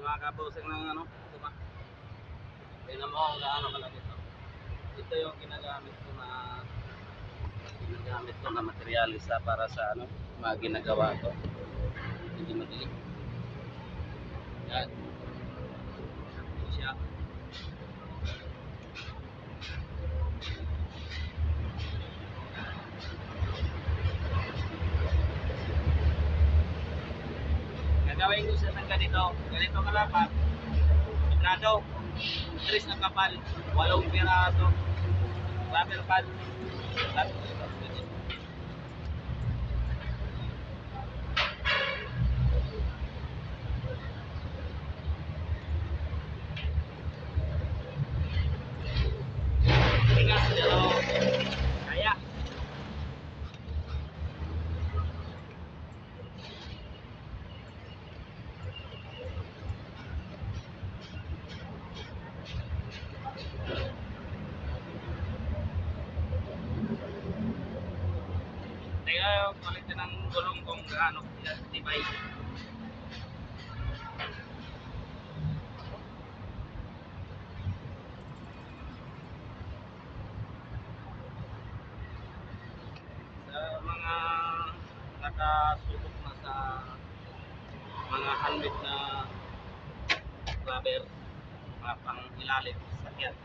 mga kabusing ng ano, tuma. Tingnan mo kung gaano kalaki ito. Ito yung ginagamit ko na materialista para sa ano, mga ginagawa ko. Hindi madali. Yan. Ito siya. Gagawin ko siya ng ganito kalapat. Sigurado, 3 na kapal, 8 piraso, rubber pad, tigas pero kaya. Kaya yung kulit ng gulong kung gaano tibay. Sa mga nakasubok na sa mga handmade na rubber, mga pang ilalim sa sakyan.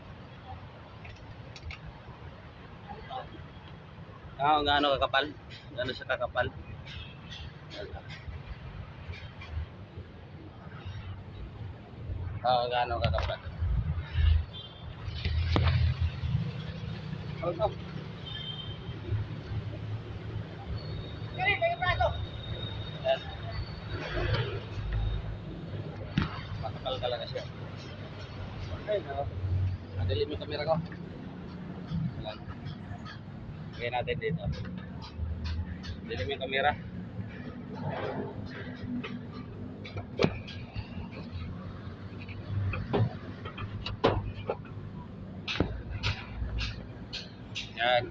Gaano kakapal? Gaano siya kakapal? Gaano kakapal? Oh. Yan. Makapal talaga siya. Okay, nadilim yung camera ko. Ayan. Lagyan natin dito. Dilim yung camera. Yan.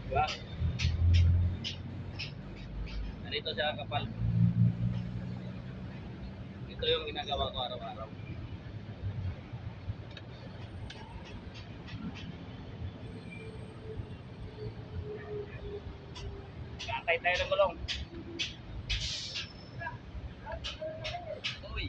Diba? Ganito siya kapal. Ito yung ginagawa ko araw-araw. Katay tayo ng gulong. Uy.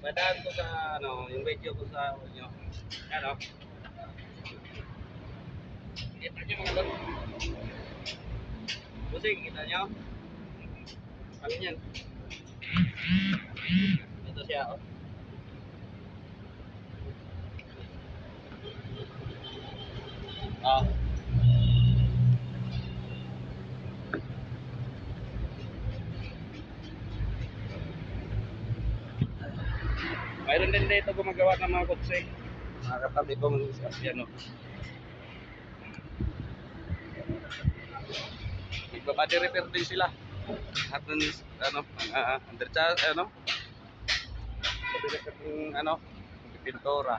Badaan ko sa ano, yung video ko sa inyo. Ano? Kita nyo mga lord. Busing, kita nyo? Ano yan? Ito siya, oh. Oh. Mayroon din dito gumagawa ng mga kotse. Mga katabi ko mga yan, oh. Body repair din sila. At ano, undercharge, ano? Body repair ng ano, pintura.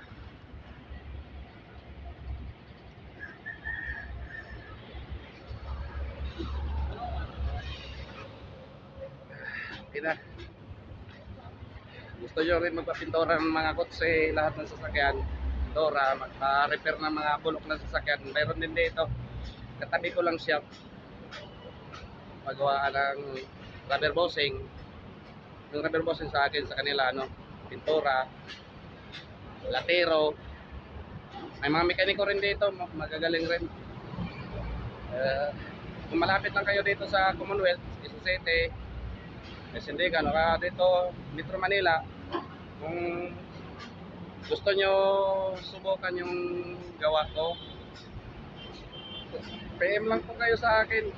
Okay na. Gusto nyo rin magpapintura ng mga kotse, lahat ng sasakyan, pintura, magpa-repair ng mga bulok ng sasakyan. Mayroon din dito. Katabi ko lang siya. Paggawa ng rubber bossing. Yung rubber bossing sa akin, sa kanila, ano, pintura, latero. May mga mekaniko rin dito, magagaling rin. Kung malapit lang kayo dito sa Commonwealth, Quezon City, Sindigan, o dito, Metro Manila, kung gusto nyo subukan yung gawa ko, PM lang po kayo sa akin.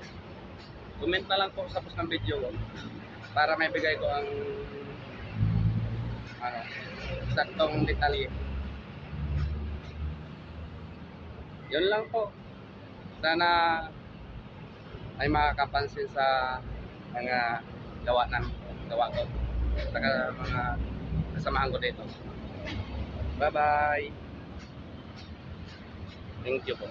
Comment na lang po sa post ng video para may bigay ko ang ano, saktong detalye. Yun lang po. Sana ay makakapansin sa mga gawa ko sa mga kasamahan ko dito. Bye-bye. Thank you po.